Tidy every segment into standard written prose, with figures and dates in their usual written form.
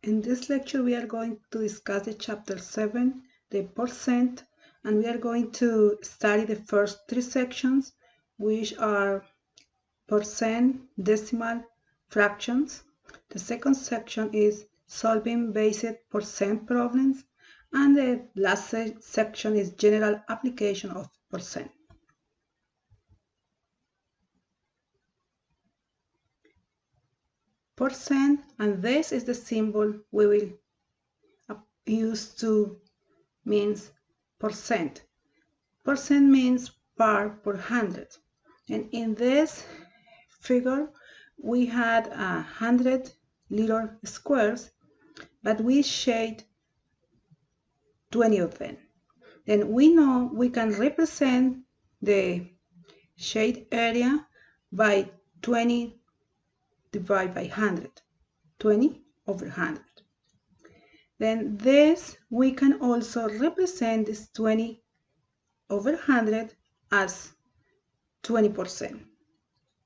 In this lecture, we are going to discuss the chapter 7, the percent, and we are going to study the first three sections, which are percent, decimal, fractions. The second section is solving basic percent problems, and the last section is general application of percent. Percent, and this is the symbol we will use to means percent. Percent means part per hundred, and in this figure we had 100 little squares, but we shade 20 of them. Then we know we can represent the shade area by 20 divided by 100, 20 over 100. Then this, we can also represent this 20 over 100 as 20%.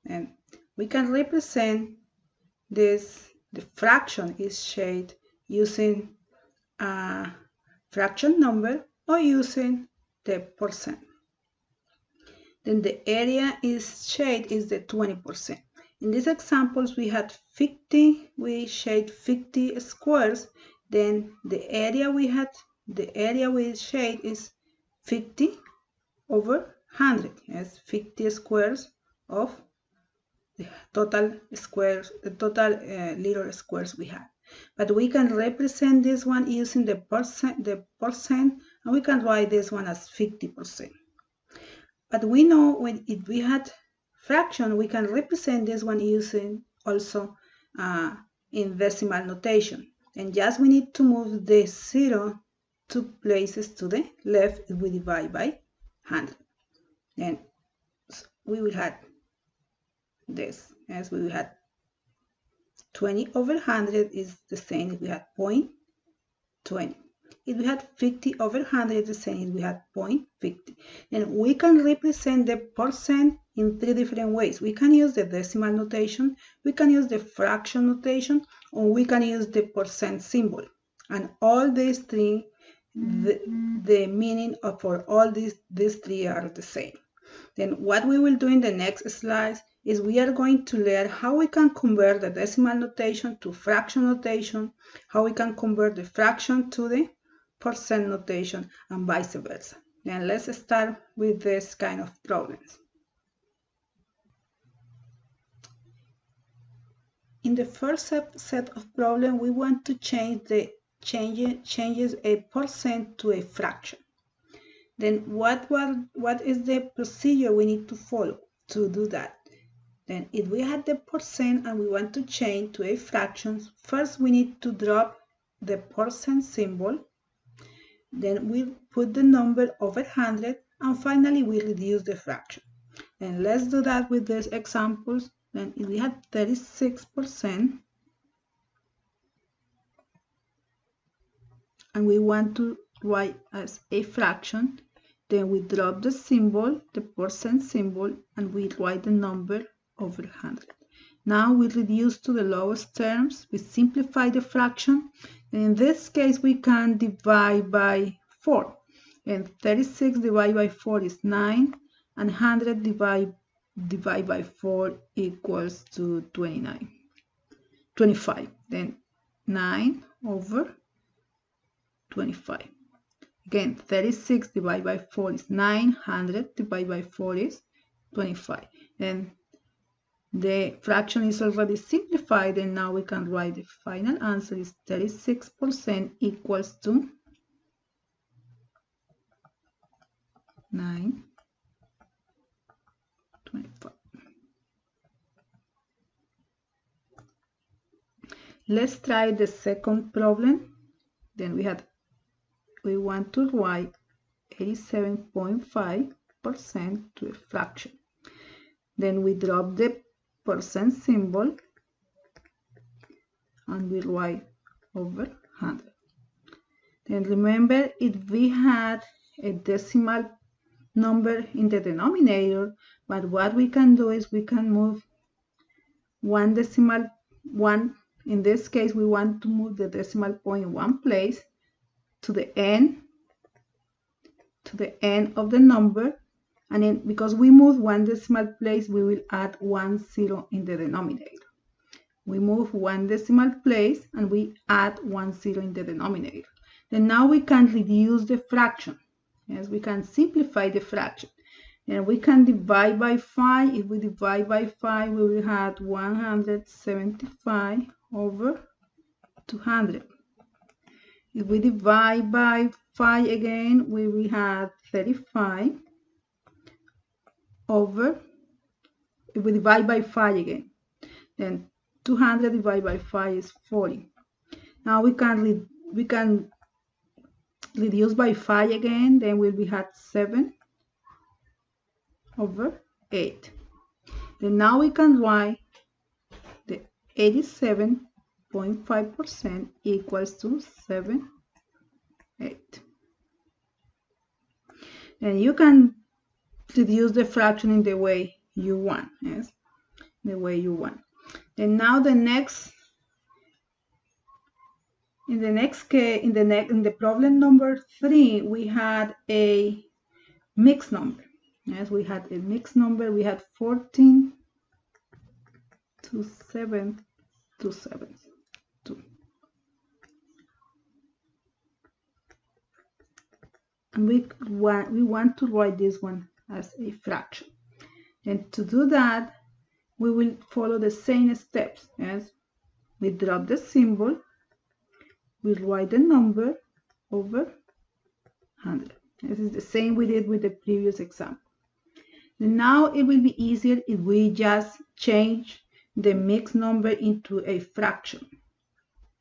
And we can represent this, the fraction is shaded using a fraction number or using the percent. Then the area is shaded is the 20%. In these examples, we had 50, we shade 50 squares. Then the area we shade is 50 over 100. Yes, 50 squares of the total squares, the total little squares we have. But we can represent this one using the percent, and we can write this one as 50%. But we know if we had fraction, we can represent this one using also in decimal notation. And just we need to move the 0 2 places to the left if we divide by 100. And we will have this, as we will have 20 over 100 is the same if we had 0.20. If we had 50 over 100, the same if we had 0.50. And we can represent the percent in three different ways. We can use the decimal notation, we can use the fraction notation, or we can use the percent symbol. And all these three, the meaning for all these three are the same. Then what we will do in the next slides is we are going to learn how we can convert the decimal notation to fraction notation, how we can convert the fraction to the percent notation, and vice versa. Then let's start with this kind of problems. In the first set of problems, we want to changes a percent to a fraction. Then what is the procedure we need to follow to do that? Then if we had the percent and we want to change to a fraction, first we need to drop the percent symbol. Then we put the number over 100, and finally we reduce the fraction. And let's do that with these examples. Then if we had 36% and we want to write as a fraction, then we drop the symbol, the percent symbol, and we write the number over 100. Now we reduce to the lowest terms, we simplify the fraction, and in this case we can divide by 4. And 36 divided by 4 is 9, and 100 divided by 4 equals to 25. Then 9 over 25. Again, 36 divided by 4 is 9, 100 divided by 4 is 25. And the fraction is already simplified, and now we can write the final answer is 36% equals to 9.25. Let's try the second problem. Then we want to write 87.5% to a fraction. Then we drop the percent symbol and we write over 100. Then remember, if we had a decimal number in the denominator, but what we can do is we can move one In this case, we want to move the decimal point one place to the end of the number, and then because we move one decimal place, we will add 1 0 in the denominator. We move one decimal place and we add 1 0 in the denominator. Then now we can reduce the fraction. Yes, we can simplify the fraction. And we can divide by 5. If we divide by 5, we will have 175 over 200. If we divide by 5 again, we will have 35 over, if we divide by 5 again, then 200 divided by 5 is 40. Now we can reduce by 5 again, then we have 7 over 8. Then now we can write the 87.5% equals to 7, 8. And you can reduce the fraction in the way you want, yes, the way you want. And now in the problem number 3, we had a mixed number. Yes, we had a mixed number. We had 14 to 7 to 7 2. And we want to write this one as a fraction. And to do that, we will follow the same steps. Yes, we drop the symbol, we write the number over 100. This is the same we did with the previous example. Now it will be easier if we just change the mixed number into a fraction.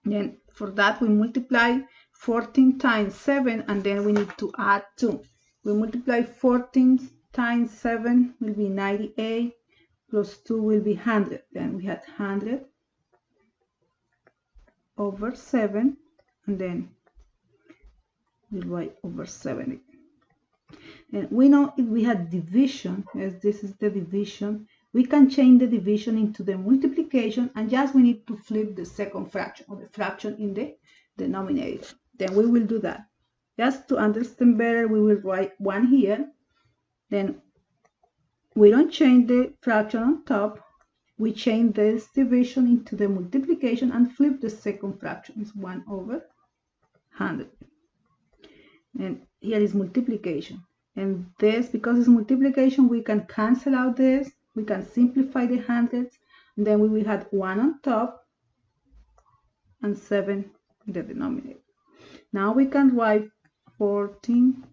Then for that we multiply 14 times 7 and then we need to add 2. We multiply 14 times 7 will be 98 plus 2 will be 100. Then we had 100 over 7 and then we write over 70. And we know if we had division, as this is the division, we can change the division into the multiplication and just we need to flip the second fraction or the fraction in the denominator. Then we will do that. Just to understand better, we will write 1 here. Then we don't change the fraction on top. We change this division into the multiplication and flip the second fraction. It's 1 over 100. And here is multiplication. And this, because it's multiplication, we can cancel out this. We can simplify the hundreds. And then we will have 1 on top and 7 in the denominator. Now we can write 14.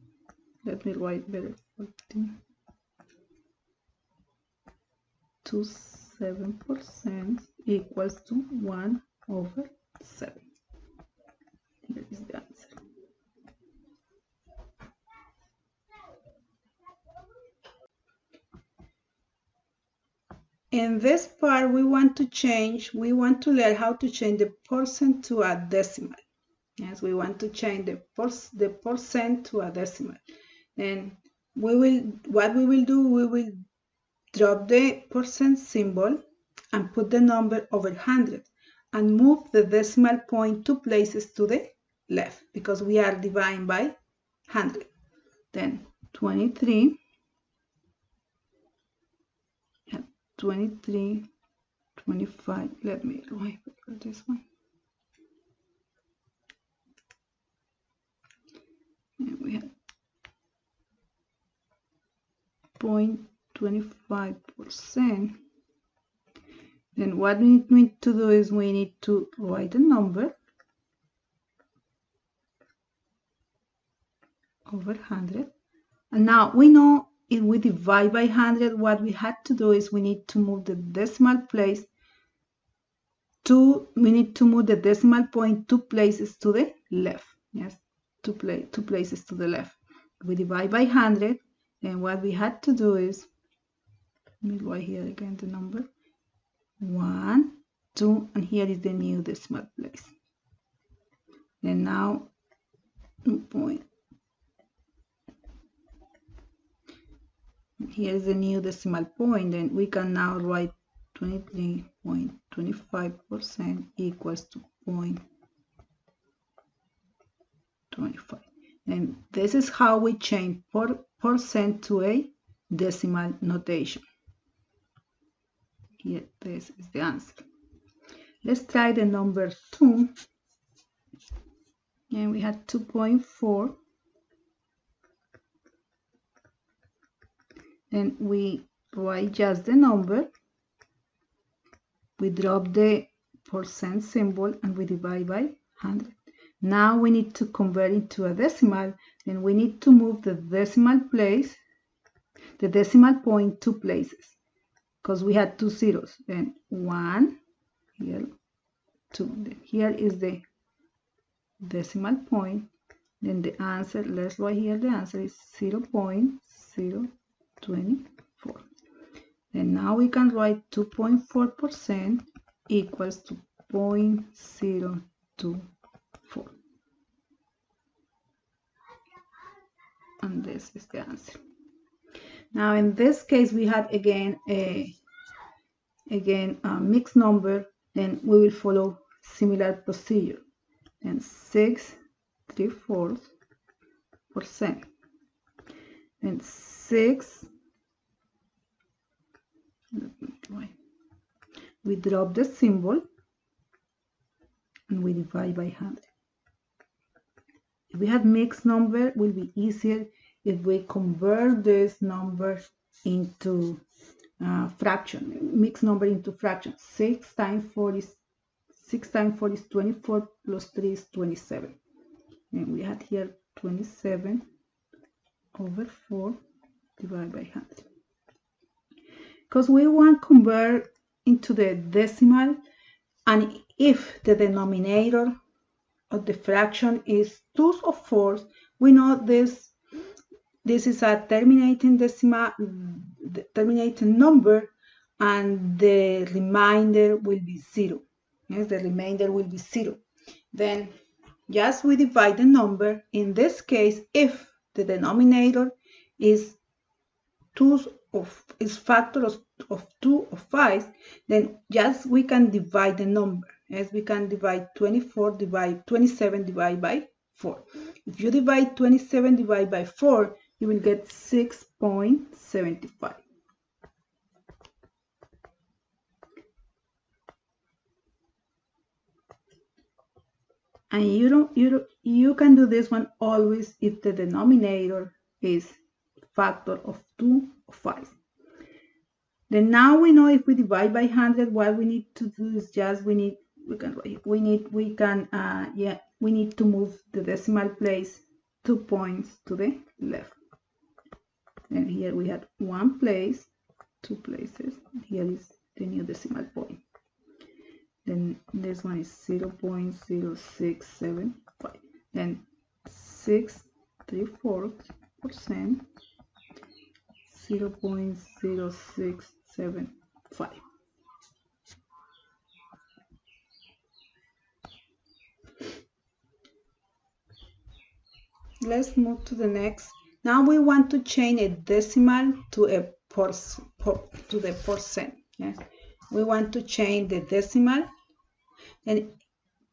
Let me write better. 14 to 7% equals to 1 over 7. Here is the answer. In this part, we want to learn how to change the percent to a decimal. Yes, we want to change the percent to a decimal. And what we will do, we will drop the percent symbol and put the number over 100 and move the decimal point 2 places to the left because we are dividing by 100. Then 23, 25, let me write this one. And we have 0.25%. Then what we need to do is we need to write the number over 100. And now we know if we divide by 100, what we had to do is we need to move the decimal place we need to move the decimal point 2 places to the left. Yes, 2 places to the left. We divide by 100, and what we had to do is, let me write here again the number, 1, 2, and here is the new decimal place. And now, point. Here is the new decimal point, and we can now write 23.25% equals to 0.25. And this is how we change percent to a decimal notation. Here, this is the answer. Let's try the number 2. And we had 2.4. Then we write just the number. We drop the percent symbol and we divide by 100. Now we need to convert it to a decimal. Then we need to move the decimal point 2 places, because we had 2 zeros. Then 1, here 2. Then here is the decimal point. Then the answer, let's write here, the answer is 0.024. And now we can write 2.4% equals to 0.024. And this is the answer. Now in this case we had again a mixed number. Then we will follow similar procedure. And 6.75%. Then 6. We drop the symbol and we divide by 100. If we have mixed number, it will be easier if we convert this number into fraction, mixed number into fraction. 6 times 4 is 24 plus 3 is 27. And we had here 27 over 4 divided by 100. Because we want to convert into the decimal, and if the denominator of the fraction is 2s or 4s, we know this is a terminating number, and the remainder will be 0. Yes, the remainder will be 0. Then just we divide the number. In this case, if the denominator is factor of 2 or 5, then just we can divide the number. Yes, we can divide 27 divided by 4. If you divide 27 divided by 4, you will get 6.75. And you can do this one always if the denominator is factor of 2 or 5. Then now we know if we divide by 100, what we need to do is just we need to move the decimal place 2 points to the left. And here we had 1 place, 2 places. Here is the new decimal point. Then this one is 0.0675. Then 6.75%, 0.0675. Let's move to the next. Now we want to change a decimal to the percent. Yes, we want to change the decimal, and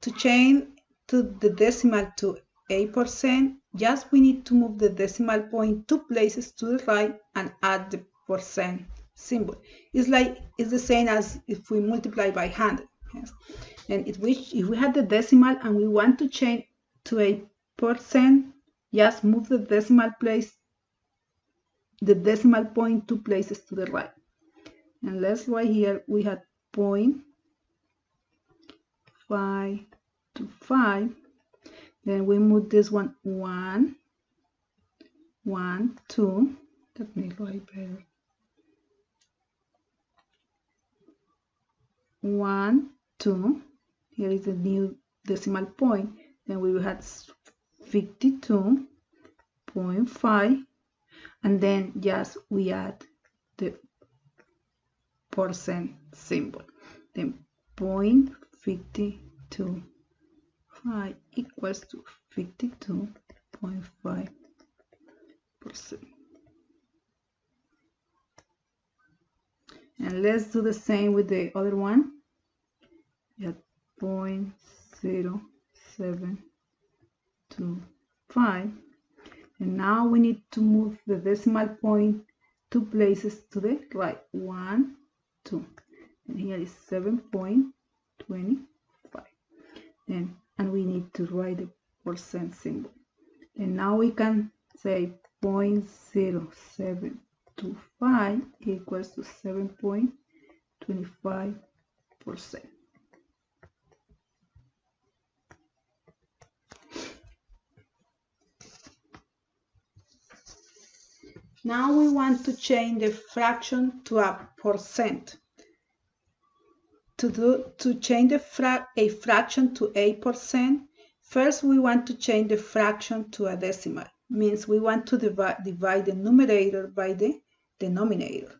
to change to the decimal to a percent, just we need to move the decimal point 2 places to the right and add the percent symbol. It's the same as if we multiply by 100. Yes. And if we have the decimal and we want to change to a percent, just move the decimal point 2 places to the right. And let's write here we had 0.525. Then we move this one 1, 1, 2. Let me write better. 1, 2. Here is the new decimal point. Then we will have 52.5, and then just we add the percent symbol. Then 0.525 equals to 52.5%. And let's do the same with the other one. We have 0.0725. And now we need to move the decimal point 2 places to the right. 1, 2. And here is 7.25. And we need to write the percent symbol. And now we can say 0.0725 equals to 7.25%. Now we want to change the fraction to a percent. To change a fraction to a percent, first we want to change the fraction to a decimal. Means we want to divide the numerator by the denominator.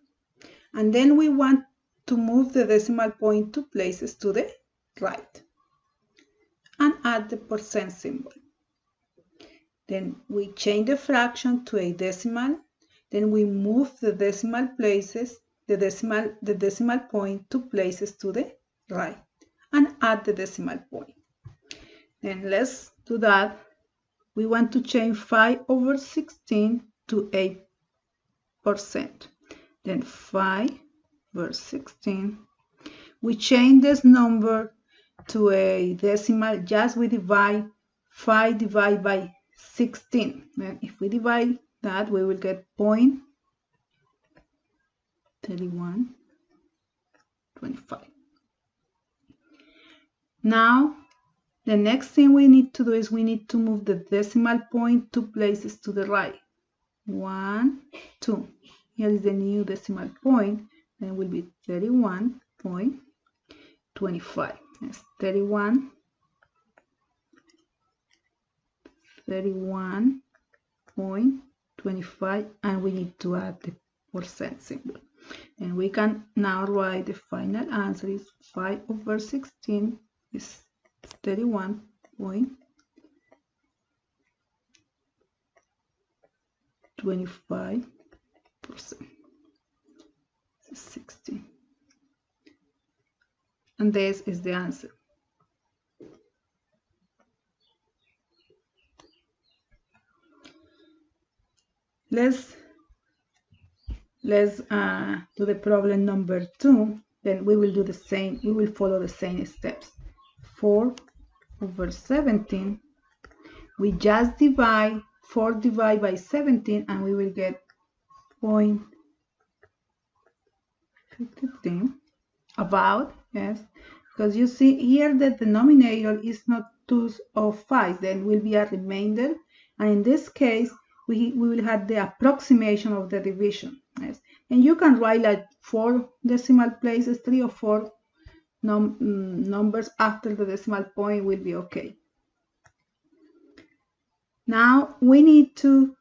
And then we want to move the decimal point 2 places to the right and add the percent symbol. Then we change the fraction to a decimal. Then we move the decimal places, the decimal point 2 places to the right and add the decimal point. Then let's do that. We want to change 5/16 to 8%. Then 5/16. We change this number to a decimal. Just we divide 5 divided by 16. And if we divide that, we will get 0.3125. Now, the next thing we need to do is we need to move the decimal point 2 places to the right. 1, 2. Here is the new decimal point, and it will be 31.25. That's 31.25, and we need to add the percent symbol. And we can now write the final answer is 5/16 is 31.25%. 16. And this is the answer. Let's do the problem number 2. Then we will do the same. We will follow the same steps. 4/17. We just divide 4 divided by 17, and we will get 0.53. About, yes, because you see here the denominator is not 2 or 5. Then will be a remainder, and in this case we will have the approximation of the division. Yes, and you can write like 4 decimal places, 3 or 4 numbers after the decimal point will be okay. Now we need to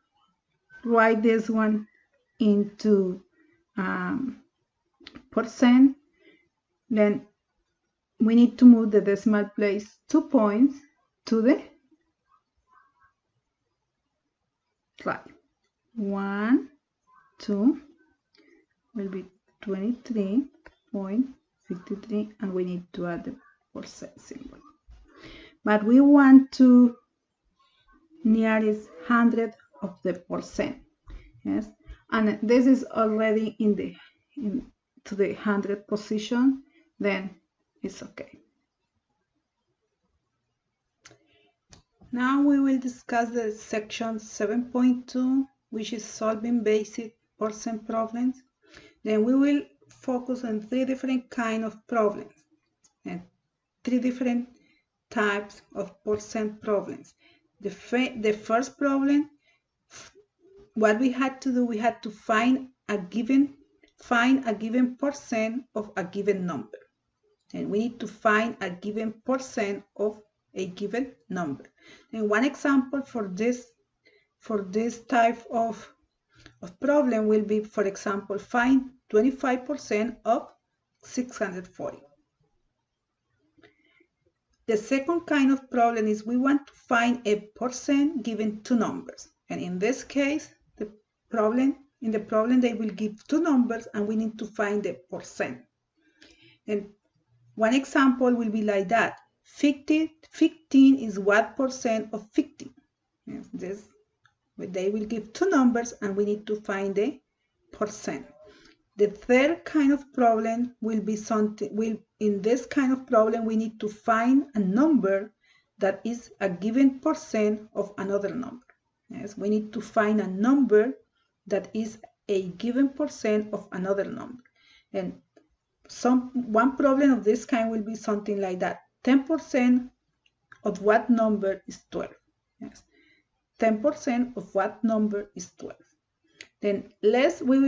write this one into percent. Then we need to move the decimal place 2 points to the right. 1, 2 will be 23.53, and we need to add the percent symbol. But we want to nearest 100 of the percent. Yes, and this is already to the 100 position. Then it's okay. Now we will discuss the section 7.2, which is solving basic percent problems. Then we will focus on 3 different kinds of problems and 3 different types of percent problems. The first problem, what we had to do, we had to find a given percent of a given number. And we need to find a given percent of a given number. And one example for this type of problem will be, for example, find 25% of 640. The second kind of problem is we want to find a percent given 2 numbers. And in this case, the problem in the problem they will give two numbers and we need to find the percent. And one example will be like that. 15 is what percent of 50? Yes, they will give two numbers and we need to find the percent. The third kind of problem will be in this kind of problem we need to find a number that is a given percent of another number. Yes, we need to find a number that is a given percent of another number. And one problem of this kind will be something like that. 10% of what number is 12? Yes. 10% of what number is 12? Then we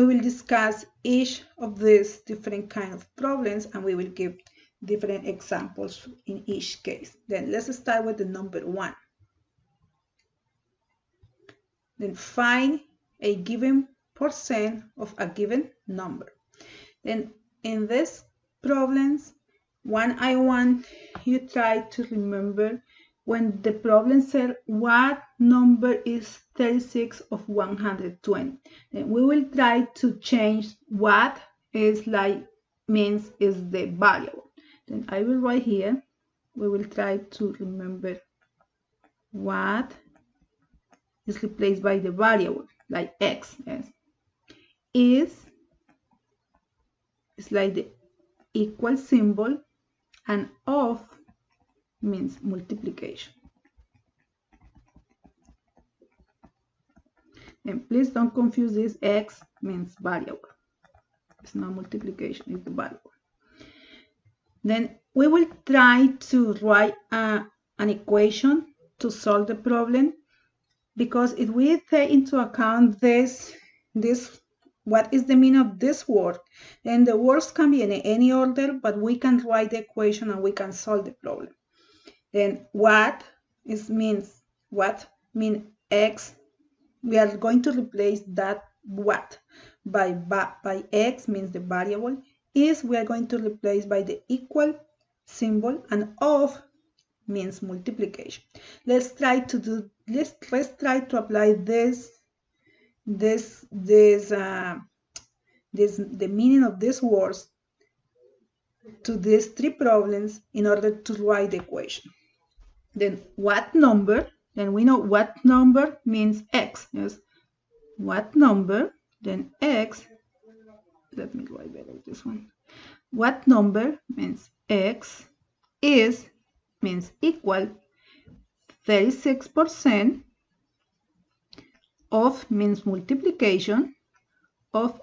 will discuss each of these different kind of problems and we will give different examples in each case. Then let's start with the number 1. Then find a given percent of a given number. Then in these problems, I want you to try to remember when the problem said what number is 36 of 120. Then we will try to change what is means is the variable. Then I will write here, we will try to remember what is replaced by the variable, like x. Yes. Is like the equal symbol, and of means multiplication. And please don't confuse this. X means variable. It's not multiplication, it's the variable. Then we will try to write an equation to solve the problem, because if we take into account this what is the meaning of this word, and the words can be in any order, but we can write the equation and we can solve the problem. Then what means x, we are going to replace that what by x means the variable, is we are going to replace by the equal symbol, and of means multiplication. Let's try to apply the meaning of these words to these three problems in order to write the equation. Then what number? Then we know what number means x. Yes, what number? Then x. Let me write better this one. What number means x means equal 36% of means multiplication of,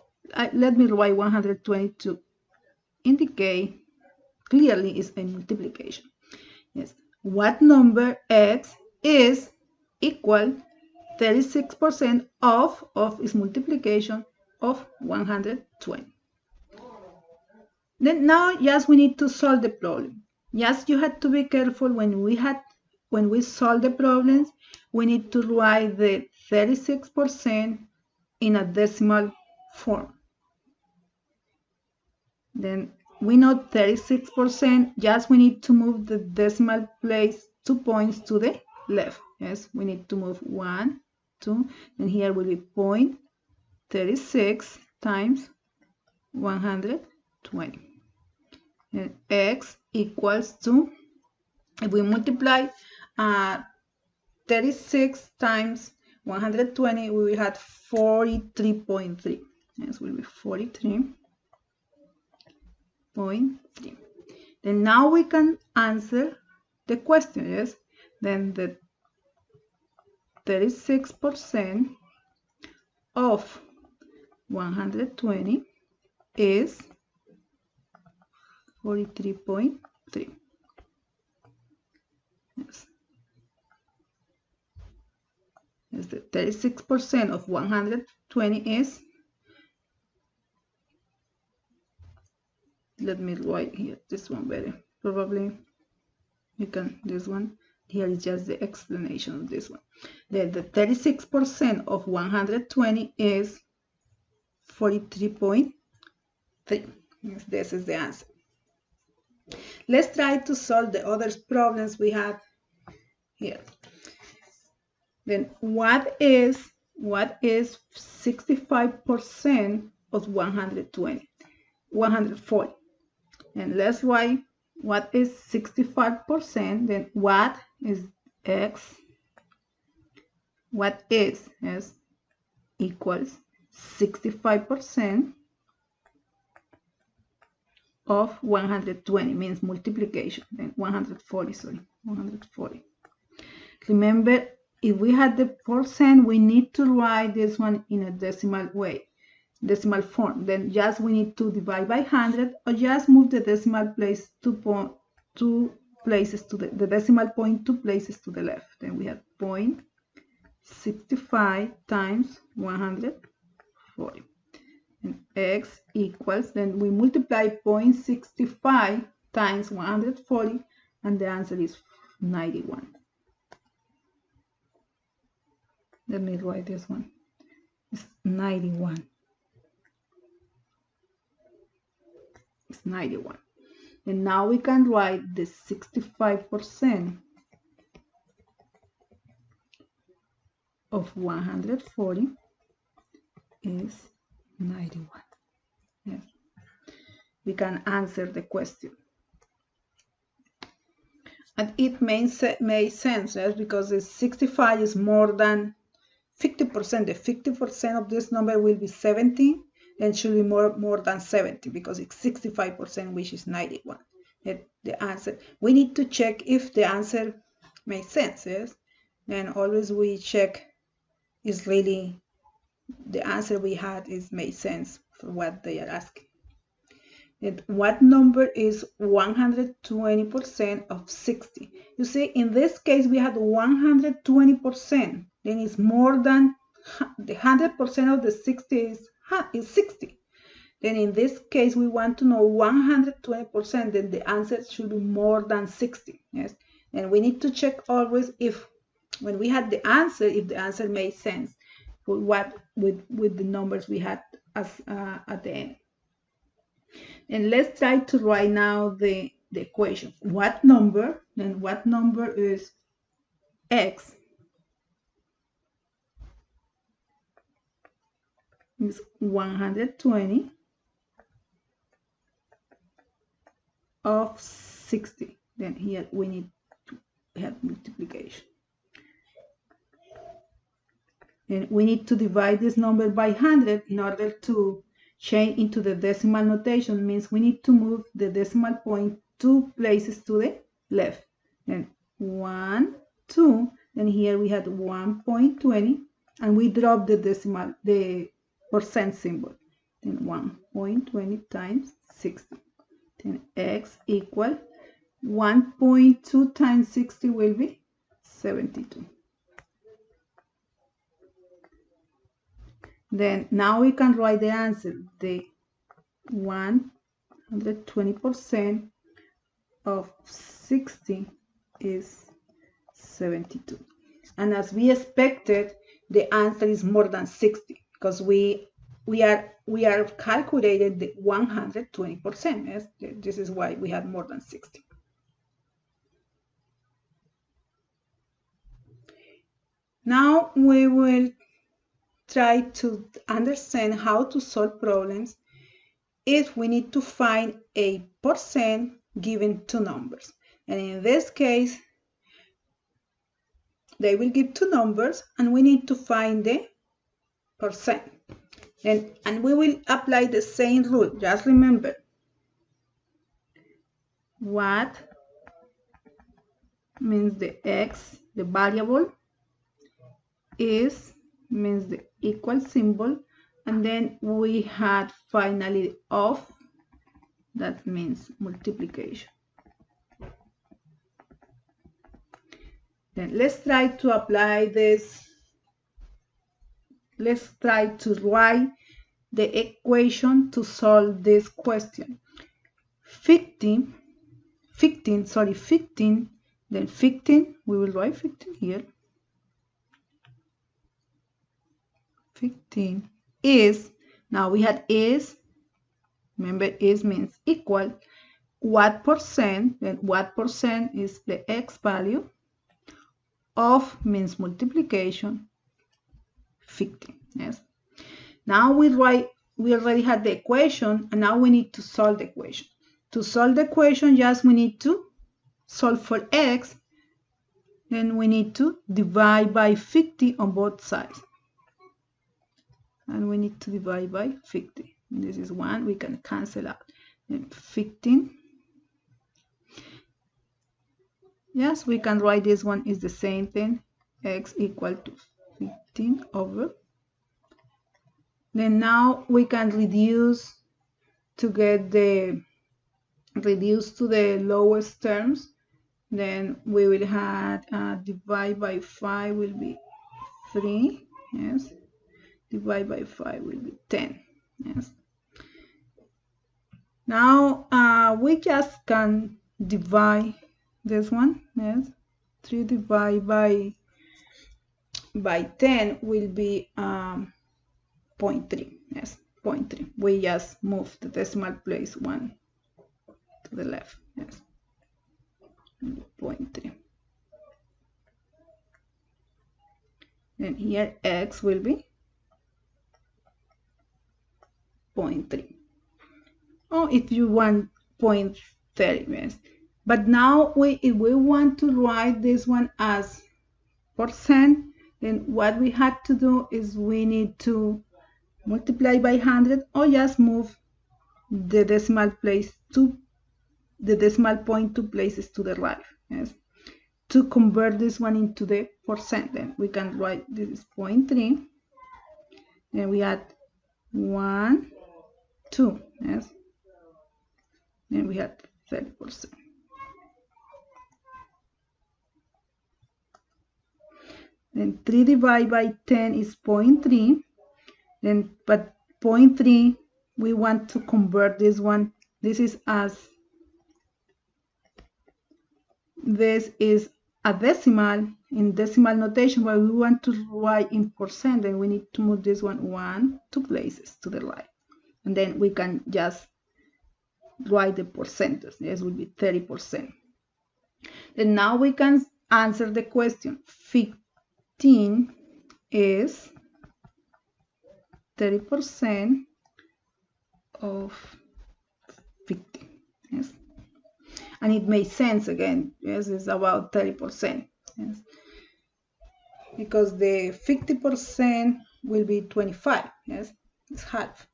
let me write 120 to indicate clearly is a multiplication. Yes, what number x is equal 36% of is multiplication of 120. Then now, yes, we need to solve the problem. Yes, you have to be careful when we solve the problems. We need to write the 36% in a decimal form. Then we know 36%. Yes, we need to move the decimal place 2 points to the left. Yes, we need to move 1, 2, and here will be 0.36 times 120. And x equals to, if we multiply 36 times 120, we will have 43.3. Yes, will be 43.3. Then now we can answer the question. Yes, then the 36% of 120 is 43.3. Yes. Yes, the 36% of 120 is, let me write here this one better. Probably you can, this one here is just the explanation of this one. The 36% of 120 is 43.3. Yes, this is the answer. Let's try to solve the other problems we have here. Then what is 65% of 120? 140. And let's write what is 65%. Then what is x? What is equals 65% of 120, means multiplication. Then 140, sorry, 140. Remember, if we had the percent, we need to write this one in a decimal decimal form. Then just we need to divide by 100, or just move the decimal place two places to the decimal point 2 places to the left. Then we have 0.65 times 140. And x equals, then we multiply 0.65 times 140, and the answer is 91. Let me write this one. It's 91. It's 91. And now we can write the 65% of 140 is 91. Yes. We can answer the question. And it made sense, yes, because the 65 is more than 50%. The 50% of this number will be 70, then should be more than 70, because it's 65%, which is 91. The answer, we need to check if the answer makes sense, yes? Then always we check is really the answer we had is made sense for what they are asking. And what number is 120% of 60? You see, in this case, we had 120%. Then it's more than the 100% of the 60 is 60. Then in this case, we want to know 120%. Then the answer should be more than 60. Yes, and we need to check always if, when we had the answer, if the answer made sense for what with the numbers we had as at the end. And let's try to write now the equation. What number? Then what number is x? Is 120 of 60. Then here we need to have multiplication. And we need to divide this number by 100 in order to change into the decimal notation. Means we need to move the decimal point 2 places to the left. Then 1, 2. Then here we had 1.20, and we drop the decimal, the percent symbol. Then 1.20 times 60. Then x equal 1.2 times 60 will be 72. Then now we can write the answer. The 120% of 60 is 72. And as we expected, the answer is more than 60, because we are calculated the 120%. Yes? This is why we have more than 60. Now we will try to understand how to solve problems if we need to find a percent given two numbers. And in this case, they will give two numbers, and we need to find the percent. And we will apply the same rule. Just remember, what means the x, the variable, is means the equal symbol, and then we had finally of, that means multiplication. Then let's try to apply this. Let's try to write the equation to solve this question. 15, then 15, we will write 15 here. 15 is, now we had is, remember is means equal, what percent, then what percent is the x value of means multiplication, 50. Yes. Now we already had the equation, and now we need to solve the equation. To solve the equation, just we need to solve for x, then we need to divide by 50 on both sides. And we need to divide by 50. This is 1, we can cancel out. And 15. Yes, we can write this one is the same thing. X equal to 15 over. Then now we can reduce to get the reduce to the lowest terms. Then we will have divide by 5 will be 3. Yes. Divide by 5 will be 10. Yes. Now we just can divide this one. Yes. 3 divided by 10 will be 0.3. Yes, 0.3. We just move the decimal place 1 to the left. Yes, 0.3. And here x will be 0.3. Or if you want 0.30, yes. But now if we want to write this one as percent, then what we had to do is we need to multiply by 100 or just move the decimal place to the decimal point 2 places to the right. Yes. To convert this one into the percent, then we can write this is 0.3. Then we add 1, 2. Yes. Then we had 30%. Then 3 divided by 10 is 0.3. Then, but 0.3, we want to convert this one. This is a decimal in decimal notation, but we want to write in percent. Then we need to move this one 2 places to the right, and then we can just write the percentage. This will be 30%. Then now we can answer the question. 15 is 30% of 50. Yes, and it makes sense again. Yes, it's about 30%. Yes, because the 50% will be 25. Yes, it's half.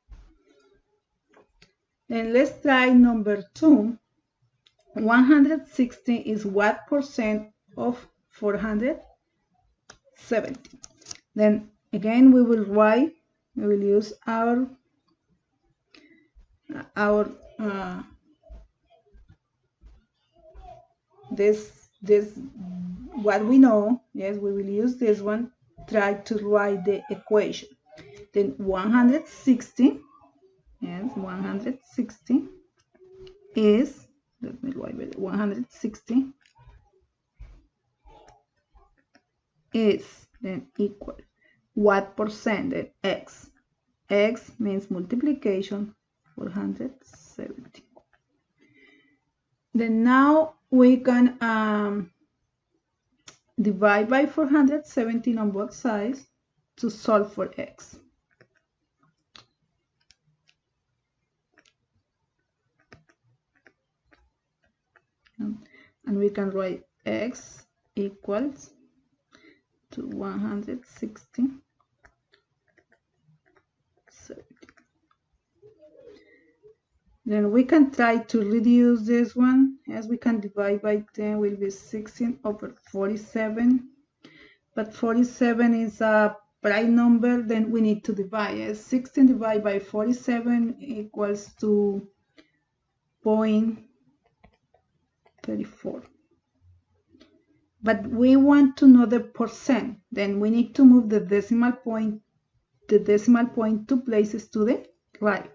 Then let's try number 2. 160 is what percent of 470? Then again we will use our this what we know. Yes, we will use this one. Try to write the equation. Then 160. Yes, 160 is, let me write it, 160 is then equal what percent? Then x. X means multiplication, 470. Then now we can divide by 470 on both sides to solve for x. And we can write x equals to 160. Then we can try to reduce this one. As we can divide by 10 will be 16 over 47. But 47 is a prime number, then we need to divide. 16 divided by 47 equals to 0.34. But we want to know the percent. Then we need to move the decimal point 2 places to the right.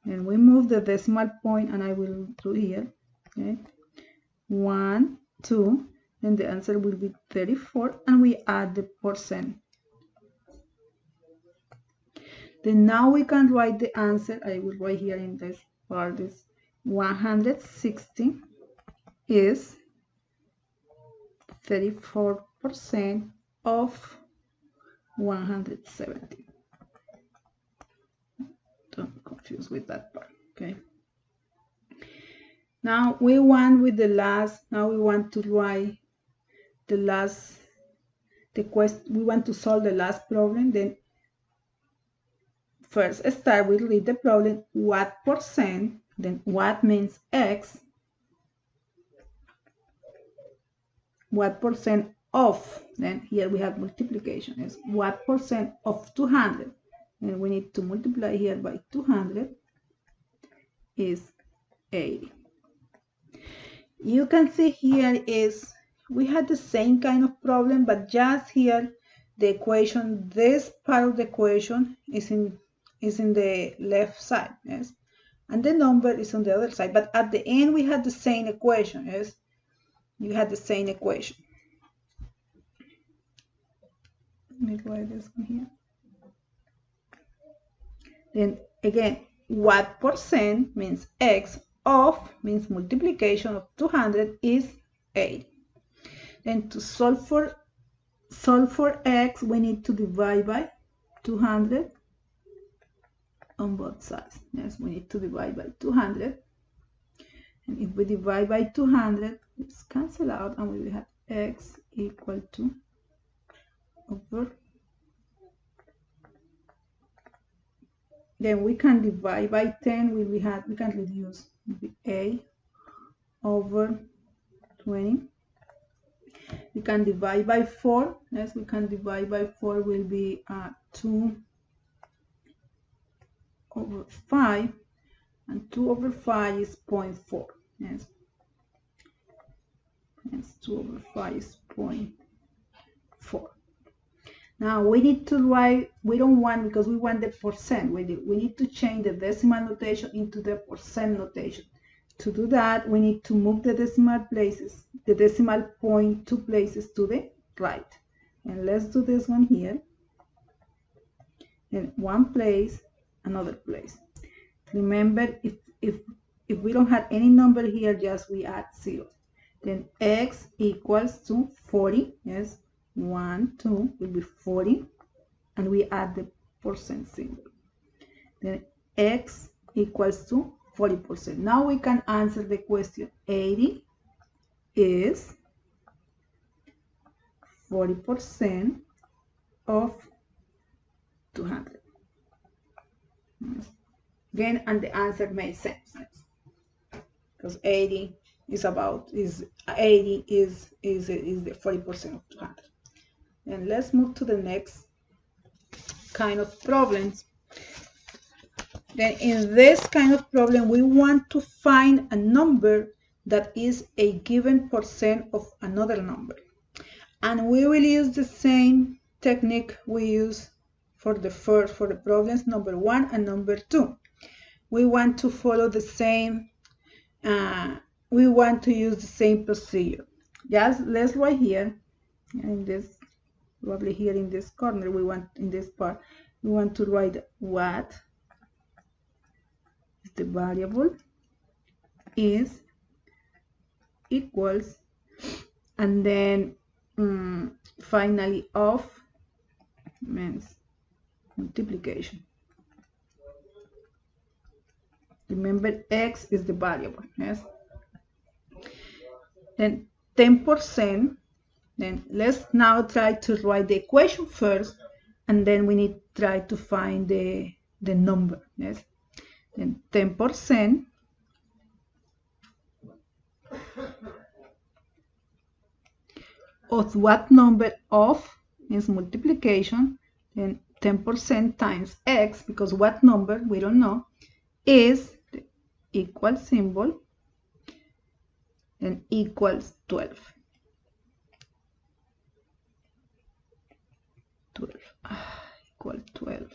And we move the decimal point, and I will do here. Okay, 1, 2, and the answer will be 34, and we add the percent. Then now we can write the answer. I will write here in this part. This 160 is 34% percent of 170. Don't confuse with that part, okay? Now we want with the last, now we want to write the last, we want to solve the last problem. Then first start with read the problem, what percent, then what means X, what percent of, then here we have multiplication, is what percent of 200, and we need to multiply here by 200 is 80. You can see here is we had the same kind of problem, but just here the equation, this part of the equation is in the left side, yes, and the number is on the other side, but at the end we had the same equation, yes, you had the same equation. Let me write this one here. Then again, what percent means X, of means multiplication of 200 is 80. Then to solve for X, we need to divide by 200 on both sides. Yes, we need to divide by 200. And if we divide by 200, let's cancel out, and we will have X equal to over. Then we can divide by 10. We can reduce A over 20. We can divide by 4. Yes, we can divide by 4 will be 2 over 5, and 2 over 5 is 0.4. Yes, 2 over 5 is 0.4. Now we need to write, we don't want, because we want the percent, we need to change the decimal notation into the percent notation. To do that, we need to move the decimal point 2 places to the right. And let's do this one here. In one place, another place. Remember, if we don't have any number here, just we add 0. Then X equals to 40. Yes, 1, 2 will be 40, and we add the percent symbol. Then X equals to 40%. Now we can answer the question. 80 is 40% of 200. Again, and the answer makes sense, because 80 is the 40% of 200. And let's move to the next kind of problems. Then in this kind of problem, we want to find a number that is a given percent of another number. And we will use the same technique we use for the problems number 1 and number 2. We want to follow the same, we want to use the same procedure. Just let's write here, in this, probably here in this corner, we want, in this part, we want to write what the variable is equals, and then finally of means multiplication. Remember, X is the variable, yes. Then 10%. Then let's now try to write the equation first, and then we need to try to find the number, yes. Then 10% of what number, of means multiplication, then 10% times X, because what number we don't know, is the equal symbol, and equals 12. 12 equal 12.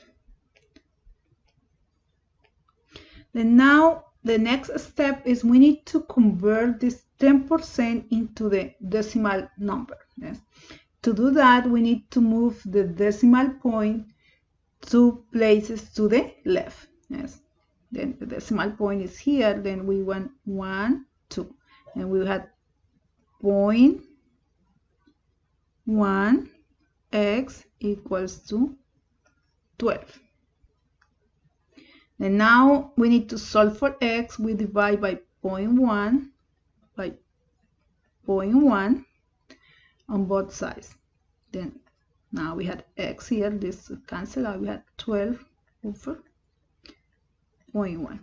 Then now the next step is we need to convert this 10% into the decimal number. Yes. To do that, we need to move the decimal point 2 places to the left. Yes. Then the decimal point is here. Then we want 1, 2, and we had 0.1 1x equals to 12. And now we need to solve for x. We divide by 0.1 on both sides. Then now we had x here, this cancel out, we had 12 over 0.1.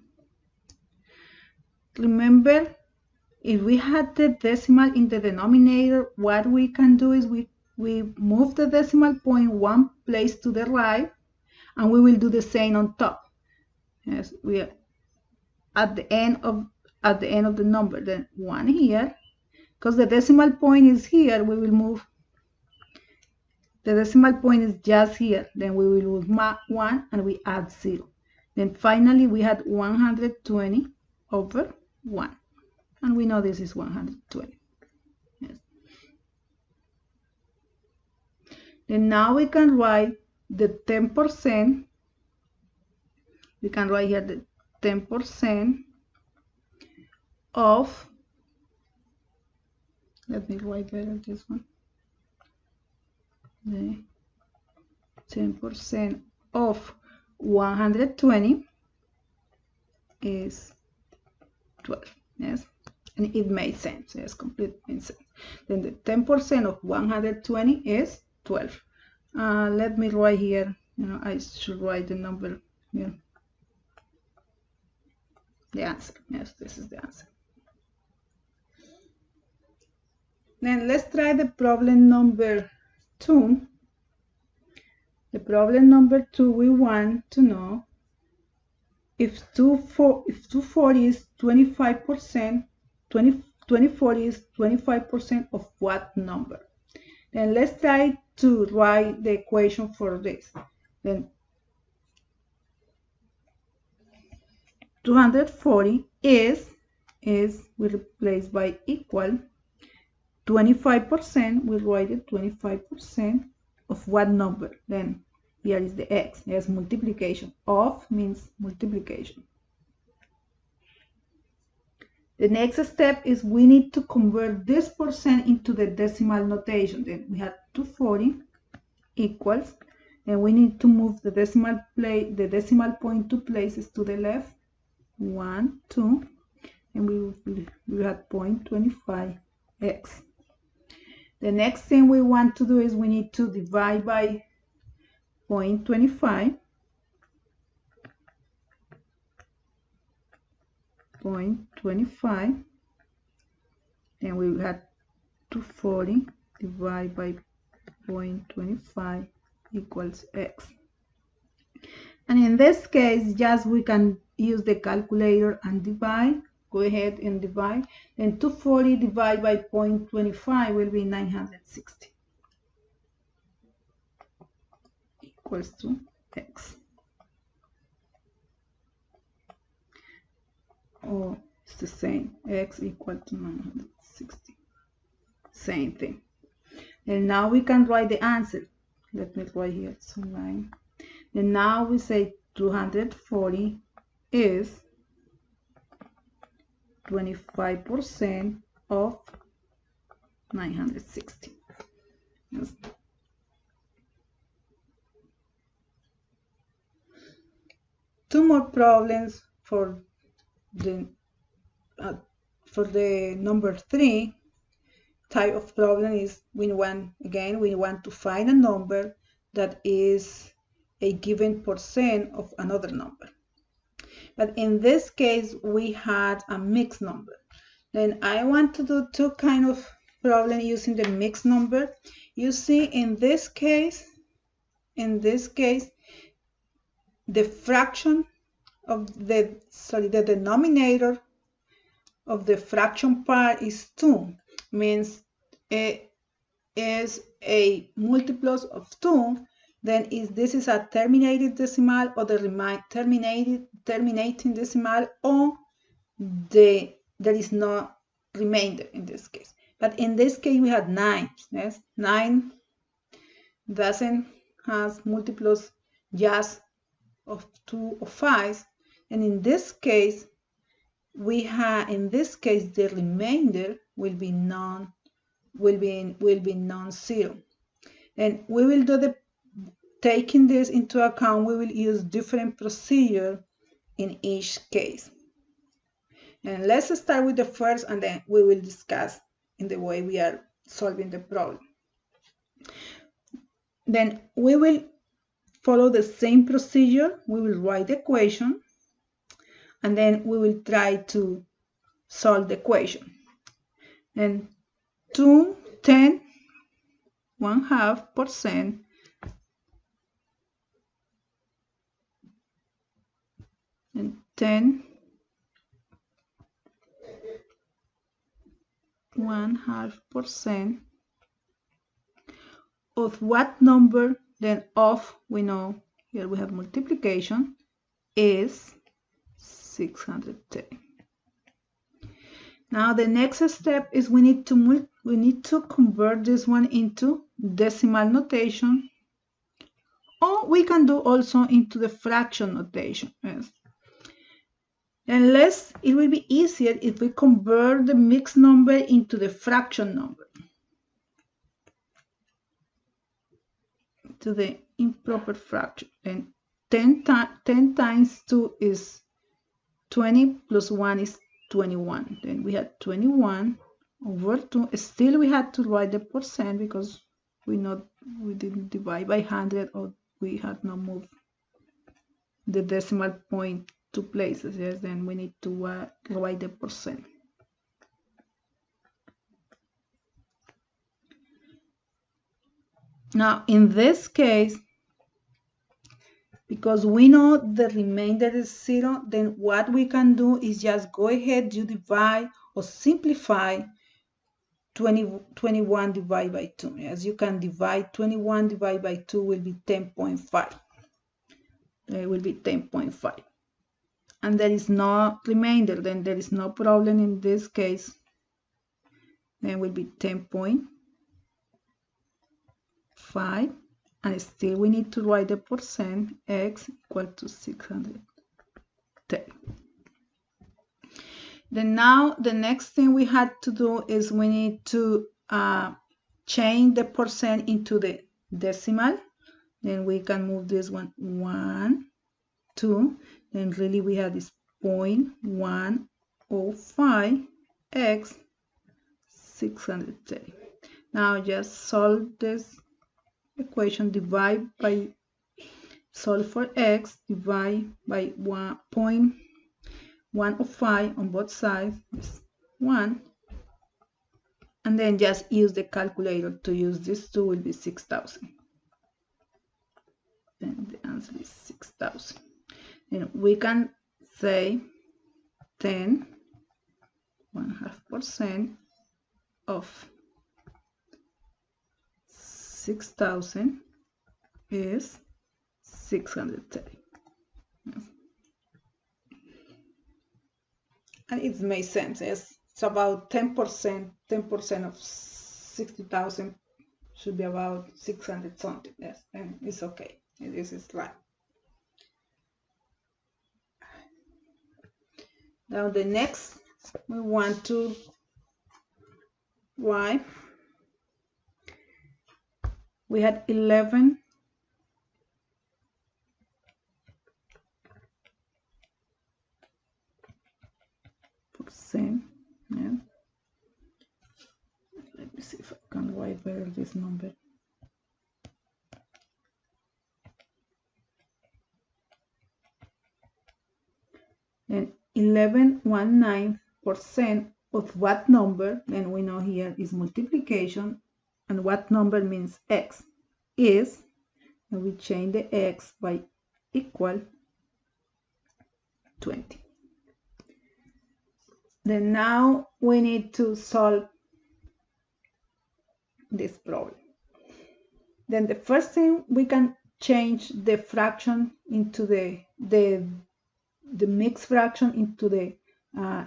Remember, if we had the decimal in the denominator, what we can do is we move the decimal point one place to the right, and we will do the same on top. Yes, we are at the end of the number, then 1 here, because the decimal point is here, we will move. The decimal point is just here, then we will move 1 and we add 0. Then finally we had 120 over 1, and we know this is 120. Yes. Then now we can write the 10%. We can write here the 10% of, let me write better this one, the 10% of 120 is 12. Yes, and it made sense. Yes, completely sense. Then the 10% of 120 is 12. Let me write here, I should write the number here. The answer. Yes, this is the answer. Then let's try the problem number 2. The problem number 2, we want to know if 240 is 25%, 2040 is 25% of what number? Then let's try to write the equation for this. Then 240 is we replace by equal 25%, we write it 25% of what number? Then here is the x, yes, multiplication. Of means multiplication. The next step is we need to convert this percent into the decimal notation. Then we have 240 equals, and we need to move the decimal point 2 places to the left. 1, 2, and we have 0.25x. The next thing we want to do is we need to divide by 0.25. 0.25, and we have 240 divided by 0.25 equals x. And in this case, just we can use the calculator and divide. Go ahead and divide. Then 240 divided by 0.25 will be 960 equals to x. Oh, it's the same. X equal to 960. Same thing. And now we can write the answer. Let me write here. So 9. And now we say 240 is 25% of 960. Yes. Two more problems for the number 3 type of problem is we want to find a number that is a given percent of another number. But in this case, we had a mixed number. Then I want to do two kind of problem using the mixed number. You see, in this case, the fraction of the denominator of the fraction part is 2. Means it is a multiples of 2. Then this is a terminated decimal or the terminating decimal, or there is no remainder in this case. But in this case we had 9. Yes, 9 doesn't have multiples just of 2 or 5, and in this case the remainder will be non-zero. And we will do the, taking this into account, we will use different procedure in each case. And let's start with the first, and then we will discuss in the way we are solving the problem. Then we will follow the same procedure. We will write the equation, and then we will try to solve the equation. And 10 1/2% and 10 1/2% of what number? Then of, we know here we have multiplication, is 610. Now the next step is we need to convert this one into decimal notation, or we can do also into the fraction notation. Yes. And it will be easier if we convert the mixed number into the fraction number, to the improper fraction. And 10 times 2 is 20, plus 1 is 21. Then we had 21 over 2. Still we had to write the percent because we didn't divide by 100, or we had not moved the decimal point 2 places. Yes, then we need to write the percent. Now in this case, because we know the remainder is 0, then what we can do is just go ahead, you divide or simplify 21 divided by 2. As you can divide 21 divided by 2 will be 10.5. It will be 10.5. And there is no remainder, then there is no problem in this case. Then will be 10.5. And still we need to write the percent, x equal to 610. Then now the next thing we had to do is we need to change the percent into the decimal. Then we can move this one 1, 2. Then really we have this 0.105 x 630. Now just solve this equation, solve for x, divide by 1.105 on both sides, is 1, and then just use the calculator to use this 2 will be 6,000. Then the answer is 6,000. Then we can say 10 1/2% of 6,000 is 630. Yes. And it makes sense. Yes. It's about 10%. 10% of 60,000 should be about 600 something. Yes, and it's okay. This is right. Now the next, we want to write. We had 11 percent. Yeah. Let me see if I can write better this number. And 11.19% of what number? Then we know here is multiplication, and what number means x is, and we change the x by equal 20. Then now we need to solve this problem. Then the first thing, we can change the fraction into the mixed fraction into the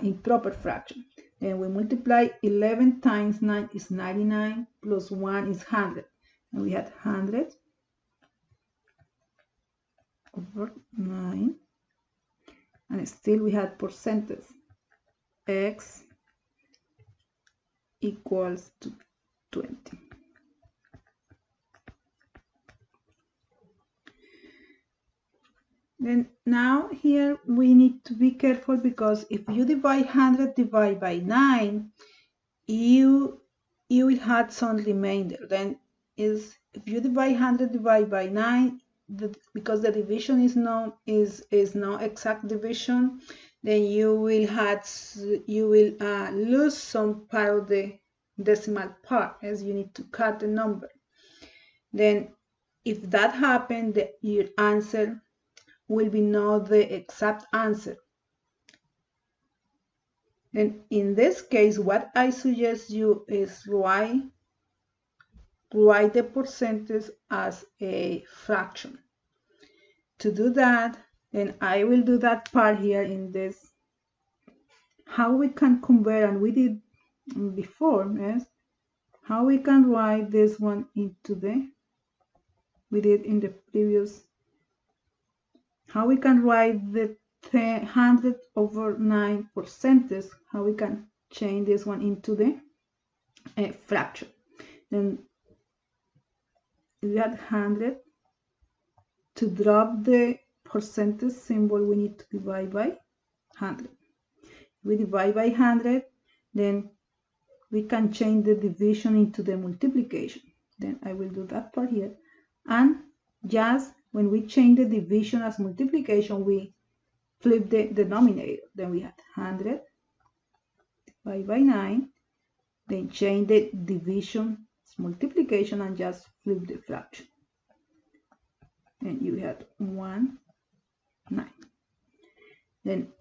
improper fraction. Then we multiply 11 times 9 is 99, plus 1 is 100. And we had 100 over 9. And still we had percentage. X equals to 20. Then now here we need to be careful, because if you divide 100 divide by 9, you will have some remainder. Then if you divide 100 divide by 9, because the division is no exact division, then you will lose some part of the decimal part, as you need to cut the number. Then if that happens, your answer will be not the exact answer. Then in this case, what I suggest you is write the percentage as a fraction. To do that, then I will do that part here in this. How we can convert, and we did before, yes? How we can write this one into we did in the previous. How we can write the 100 over 9 percentage, how we can change this one into the fraction. Then we had 100. To drop the percentage symbol, we need to divide by 100. We divide by 100, then we can change the division into the multiplication. Then I will do that part here. And just when we change the division as multiplication, we flip the denominator. Then we had 100 divided by 9, then change the division as multiplication and just flip the fraction. And you had 1, 9. Then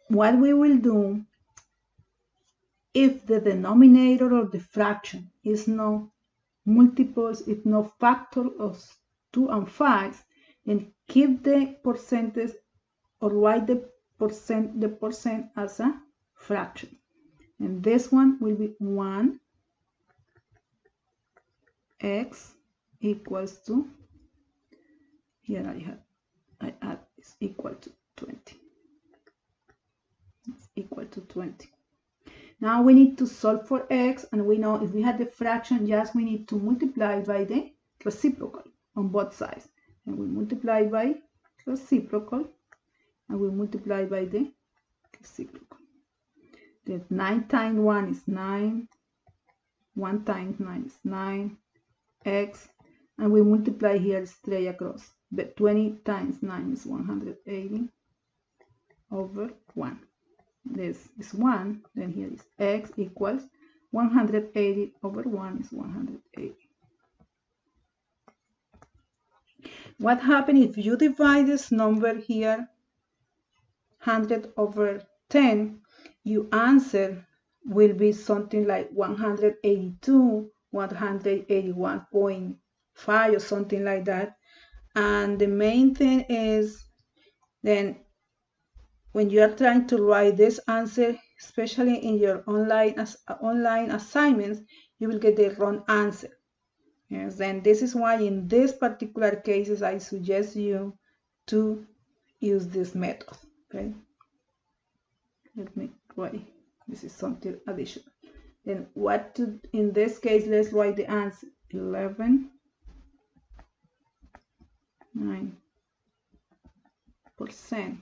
what we will do, if the denominator of the fraction is no multiples, if no factor of 2 and 5, then keep the percentage or write the percent as a fraction. And this one will be 1 x equals to, here I add is equal to 20. It's equal to 20. Now we need to solve for x, and we know if we had the fraction, just we need to multiply by the reciprocal on both sides. And we multiply by reciprocal, and we multiply by the reciprocal. Then 9 times 1 is 9. 1 times 9 is 9. X, and we multiply here straight across. But 20 times 9 is 180 over 1. This is 1, then here is x equals 180 over 1 is 180. What happens if you divide this number here, 100 over 10, your answer will be something like 182, 181.5 or something like that. And the main thing is, then when you are trying to write this answer, especially in your online assignments, you will get the wrong answer. Yes, and this is why in this particular cases I suggest you to use this method. Okay, let me write. This is something additional. Then what to, in this case, let's write the answer. 11, 9%,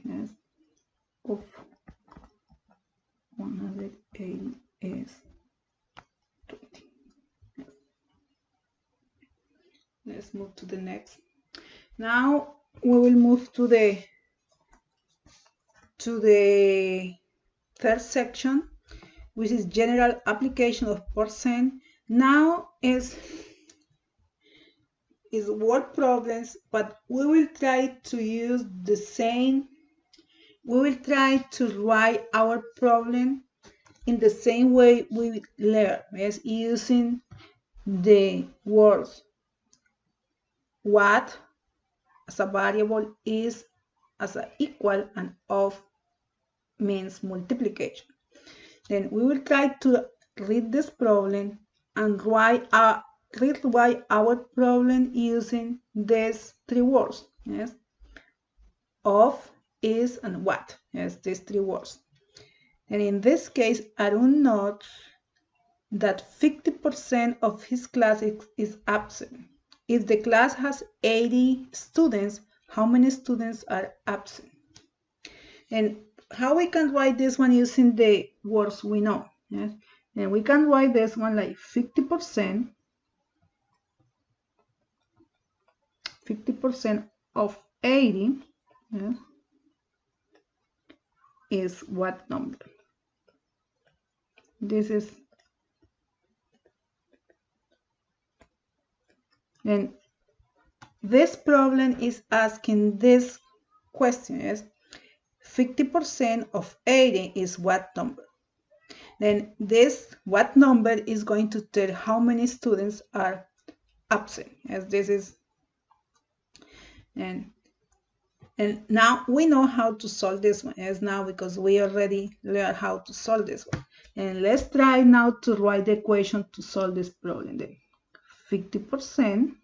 yes, of 180 is 20. Yes. Let's move to the next. Now we will move to the third section, which is general application of percent. Now is word problems, but we will try to use the same. We will try to write our problem in the same way we learn, yes, using the words what as a variable, is as an equal, and of means multiplication. Then we will try to read this problem and write our problem using these three words, yes, of, is, and what, yes, these three words. And in this case, Arun notes that 50% of his class is absent. If the class has 80 students, how many students are absent. And how we can write this one using the words we know. Yes? And we can write this one like 50% of 80, yes, is what number? This is, and this problem is asking this question, is 50% of 80 is what number? Then this what number is going to tell how many students are absent, as this is, and now we know how to solve this one, as now because we already learned how to solve this one. And let's try now to write the equation to solve this problem. Then 50%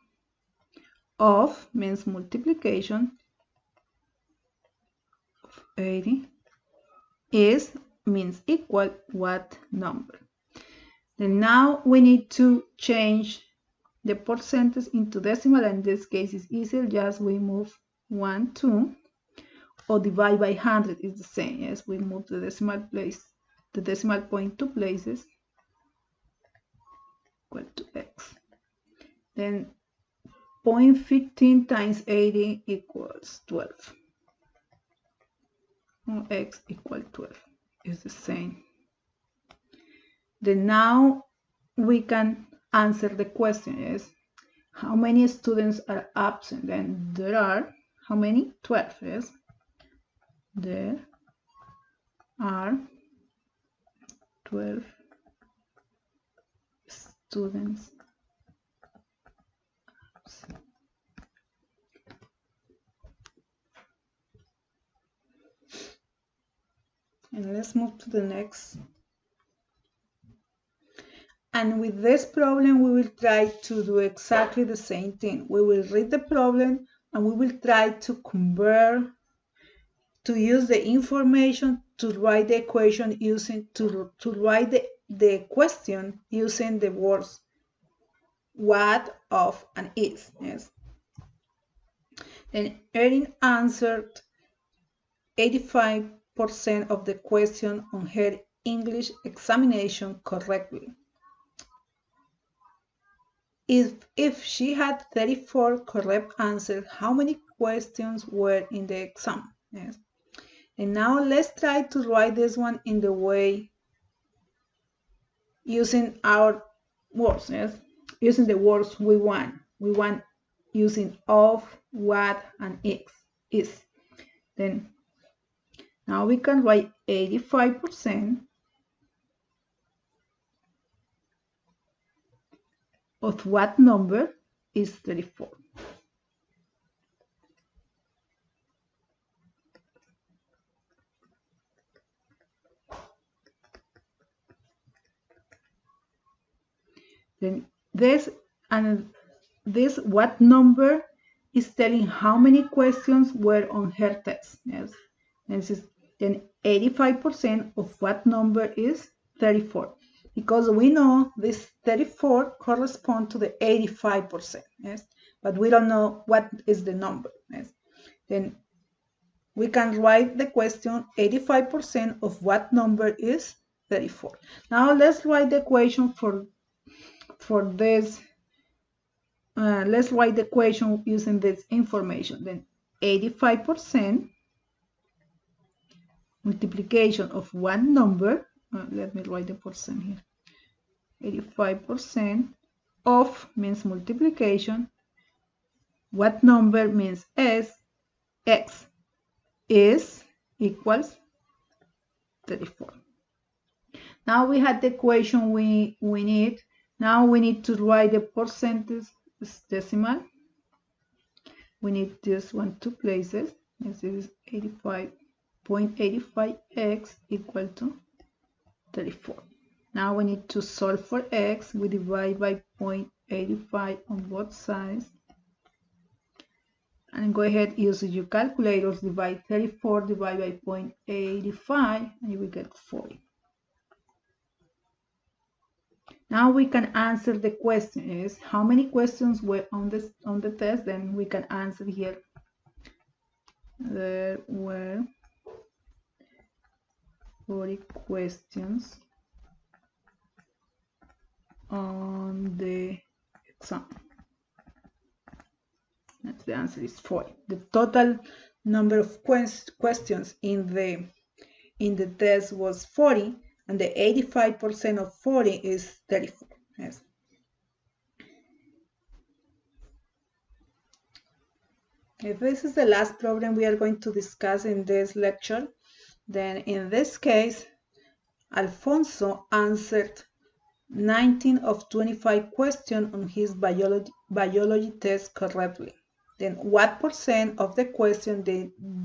of means multiplication of 80 is means equal what number? Then now we need to change the percentage into decimal, and in this case it's easier, just we move 1, 2, or divide by 100 is the same. Yes, we move the decimal point 2 places, equal to x. Then 0.15 times 80 equals 12. X equal 12 is the same. Then now we can answer the question, is how many students are absent? Then there are how many? 12. Yes, there are 12 students. And let's move to the next. And with this problem, we will try to do exactly the same thing. We will read the problem and we will try to convert, to use the information to write the equation using, to write the question using the words what, of, and is. Yes. Then Erin answered 85% of the question on her English examination correctly. If she had 34 correct answers, how many questions were in the exam? Yes. And now let's try to write this one in the way using our words. Yes, using the words we want. We want using of, what, and is. Then now we can write 85% of what number is 34. Then this what number is telling how many questions were on her test. Yes, and this is, then 85% of what number is 34, because we know this 34 corresponds to the 85%. Yes, but we don't know what is the number. Yes, then we can write the question 85% of what number is 34. Now let's write the equation for this. Let's write the equation using this information. Then 85% multiplication of one number. Let me write the percent here. 85% of means multiplication. What number means x is equals 34. Now we had the equation we need. Now we need to write the percentage decimal. We need this one 2 places. This is 85.85x equal to 34. Now we need to solve for x. We divide by 0.85 on both sides. And go ahead, use your calculators, divide 34 divided by 0.85, and you will get 40. Now we can answer the question, is how many questions were on the test. Then we can answer here there were 40 questions on the exam. And the answer is 40. The total number of questions in the test was 40, and the 85% of 40 is 34. Yes. If this is the last problem we are going to discuss in this lecture, then in this case, Alfonso answered 19 of 25 questions on his biology test correctly. Then what percent of the question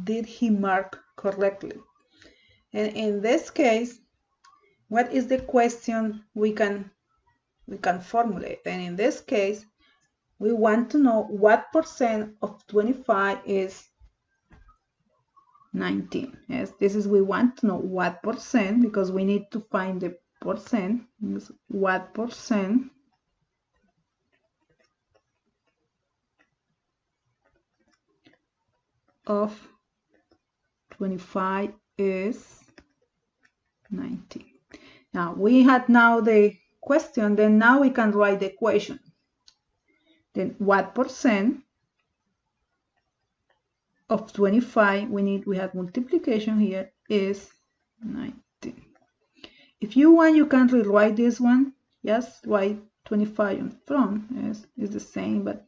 did he mark correctly? And in this case, what is the question we can formulate? And in this case, we want to know what percent of 25 is 19. Yes, this is, we want to know what percent, because we need to find the percent. What percent of 25 is 19. Now we had now the question, then now we can write the equation. Then what percent of 25, we have multiplication here, is 19. If you want, you can rewrite this one. Just write 25 on front. Yes, it's the same, but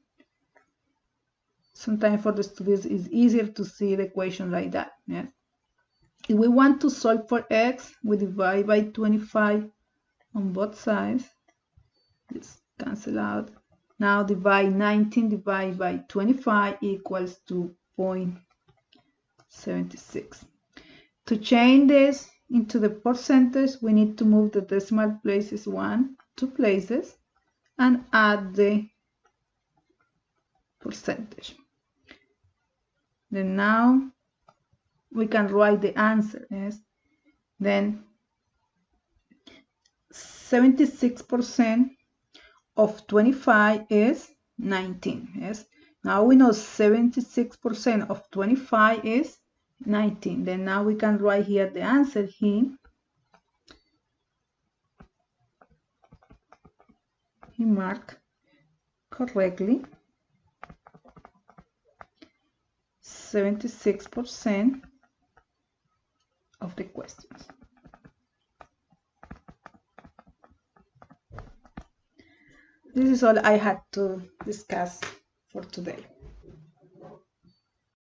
sometimes for the students it's easier to see the equation like that. Yes. If we want to solve for x, we divide by 25 on both sides. Just cancel out. Now divide 19 divided by 25 equals to 0.76. To change this into the percentage, we need to move the decimal places 2 places and add the percentage. Then now we can write the answer. Yes. Then 76% of 25 is 19. Yes. Now we know 76% of 25 is 19. Then now we can write here the answer. He marked correctly 76% of the questions. This is all I had to discuss for today.